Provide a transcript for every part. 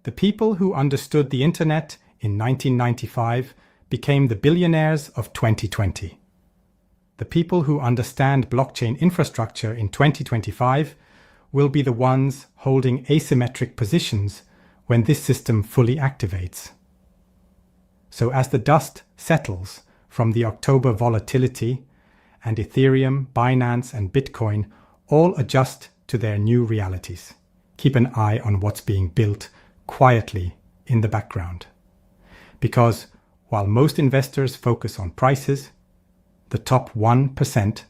The people who understood the internet in 1995 became the billionaires of 2020. The people who understand blockchain infrastructure in 2025 will be the ones holding asymmetric positions when this system fully activates. So as the dust settles from the October volatility and Ethereum, Binance, and Bitcoin all adjust to their new realities, keep an eye on what's being built quietly in the background. Because while most investors focus on prices, the top 1%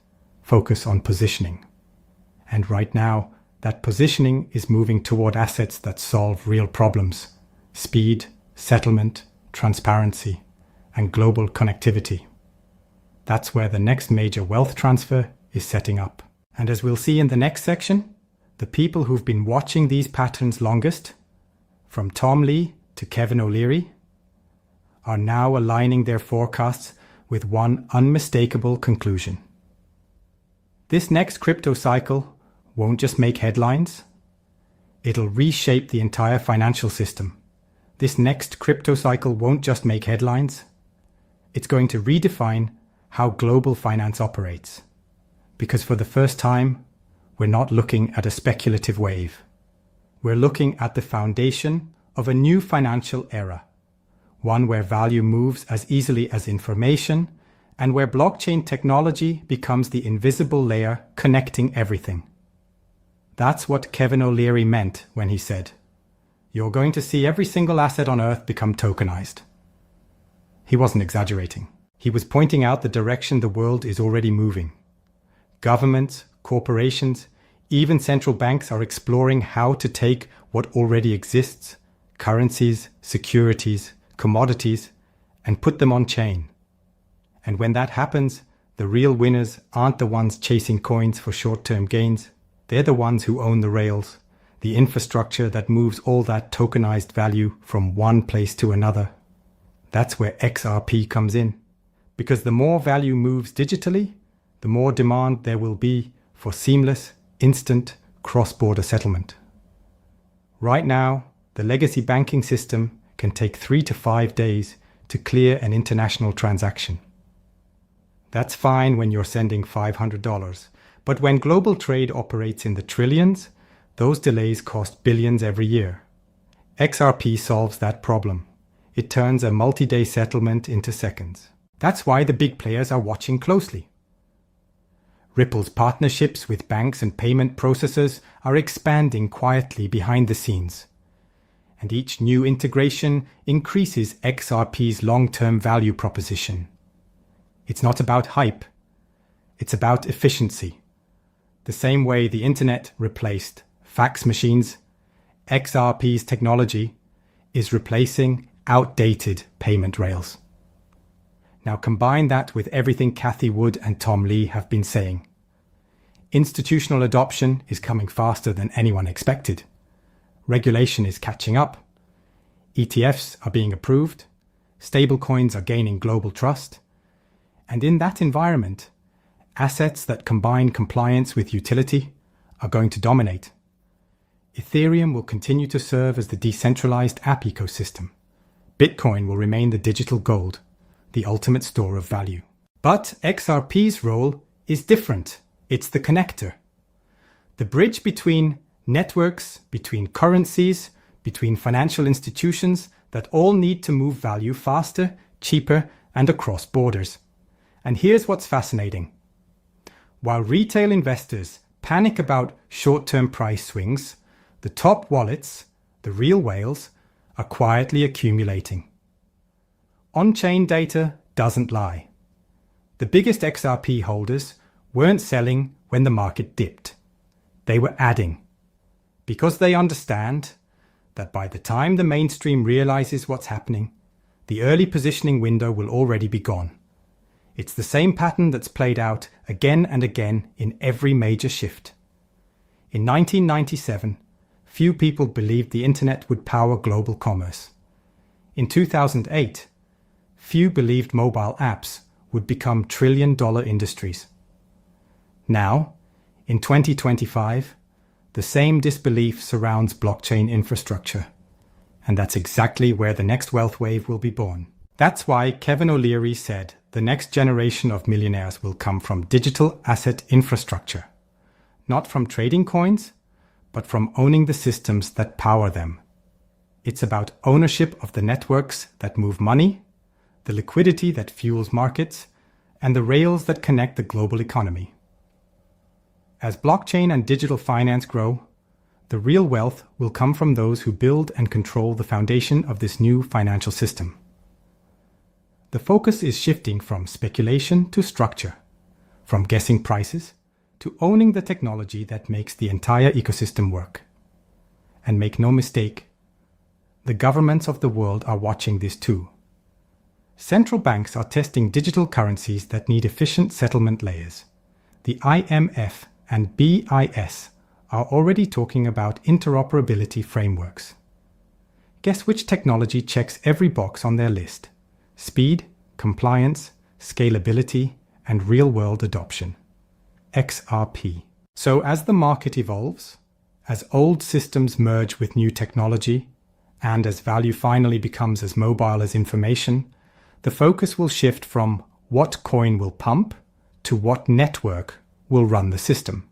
focus on positioning. And right now, that positioning is moving toward assets that solve real problems: speed, settlement, transparency, and global connectivity. That's where the next major wealth transfer is setting up. And as we'll see in the next section, the people who've been watching these patterns longest, from Tom Lee to Kevin O'Leary, are now aligning their forecasts with one unmistakable conclusion. This next crypto cycle won't just make headlines, it'll reshape the entire financial system. This next crypto cycle won't just make headlines, it's going to redefine how global finance operates. Because for the first time, we're not looking at a speculative wave. We're looking at the foundation of a new financial era, one where value moves as easily as information, and where blockchain technology becomes the invisible layer connecting everything. That's what Kevin O'Leary meant when he said, "You're going to see every single asset on Earth become tokenized." He wasn't exaggerating. He was pointing out the direction the world is already moving. Governments, corporations, even central banks are exploring how to take what already exists, currencies, securities, commodities, and put them on chain. And when that happens, the real winners aren't the ones chasing coins for short-term gains. They're the ones who own the rails, the infrastructure that moves all that tokenized value from one place to another. That's where XRP comes in. Because the more value moves digitally, the more demand there will be for seamless, instant, cross-border settlement. Right now, the legacy banking system can take 3 to 5 days to clear an international transaction. That's fine when you're sending $500, but when global trade operates in the trillions, those delays cost billions every year. XRP solves that problem. It turns a multi-day settlement into seconds. That's why the big players are watching closely. Ripple's partnerships with banks and payment processors are expanding quietly behind the scenes. And each new integration increases XRP's long-term value proposition. It's not about hype. It's about efficiency. The same way the internet replaced fax machines, XRP's technology is replacing outdated payment rails. Now combine that with everything Cathie Wood and Tom Lee have been saying. Institutional adoption is coming faster than anyone expected. Regulation is catching up. ETFs are being approved. Stablecoins are gaining global trust. And in that environment, assets that combine compliance with utility are going to dominate. Ethereum will continue to serve as the decentralized app ecosystem. Bitcoin will remain the digital gold, the ultimate store of value. But XRP's role is different. It's the connector. The bridge between networks, between currencies, between financial institutions that all need to move value faster, cheaper, and across borders. And here's what's fascinating. While retail investors panic about short-term price swings, the top wallets, the real whales, are quietly accumulating. On-chain data doesn't lie. The biggest XRP holders weren't selling when the market dipped. They were adding, because they understand that by the time the mainstream realizes what's happening, the early positioning window will already be gone. It's the same pattern that's played out again and again in every major shift. In 1997, few people believed the internet would power global commerce. In 2008, few believed mobile apps would become trillion-dollar industries. Now, in 2025, the same disbelief surrounds blockchain infrastructure. And that's exactly where the next wealth wave will be born. That's why Kevin O'Leary said the next generation of millionaires will come from digital asset infrastructure, not from trading coins, but from owning the systems that power them. It's about ownership of the networks that move money, the liquidity that fuels markets, and the rails that connect the global economy. As blockchain and digital finance grow, the real wealth will come from those who build and control the foundation of this new financial system. The focus is shifting from speculation to structure, from guessing prices to owning the technology that makes the entire ecosystem work. And make no mistake, the governments of the world are watching this too. Central banks are testing digital currencies that need efficient settlement layers. The IMF and BIS are already talking about interoperability frameworks. Guess which technology checks every box on their list? Speed, compliance, scalability, and real-world adoption. XRP. So as the market evolves, as old systems merge with new technology, and as value finally becomes as mobile as information, the focus will shift from what coin will pump to what network will run the system.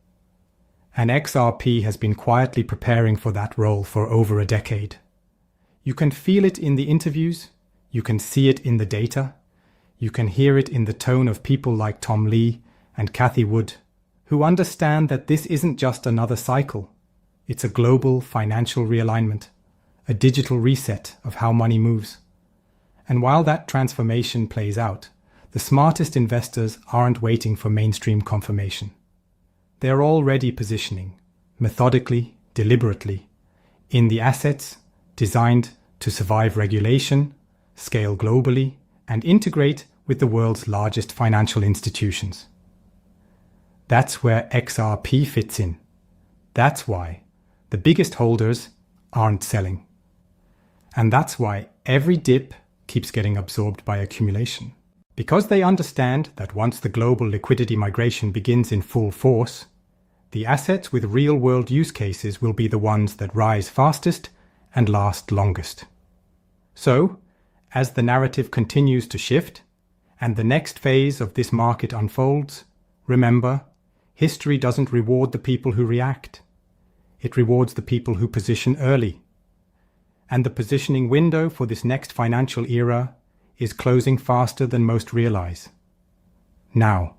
And XRP has been quietly preparing for that role for over a decade. You can feel it in the interviews, you can see it in the data, you can hear it in the tone of people like Tom Lee and Cathie Wood, who understand that this isn't just another cycle. It's a global financial realignment, a digital reset of how money moves. And while that transformation plays out, the smartest investors aren't waiting for mainstream confirmation. They're already positioning, methodically, deliberately, in the assets designed to survive regulation, scale globally, and integrate with the world's largest financial institutions. That's where XRP fits in. That's why the biggest holders aren't selling. And that's why every dip keeps getting absorbed by accumulation. Because they understand that once the global liquidity migration begins in full force, the assets with real-world use cases will be the ones that rise fastest and last longest. So, as the narrative continues to shift, and the next phase of this market unfolds, remember, history doesn't reward the people who react. It rewards the people who position early. And the positioning window for this next financial era is closing faster than most realize. Now.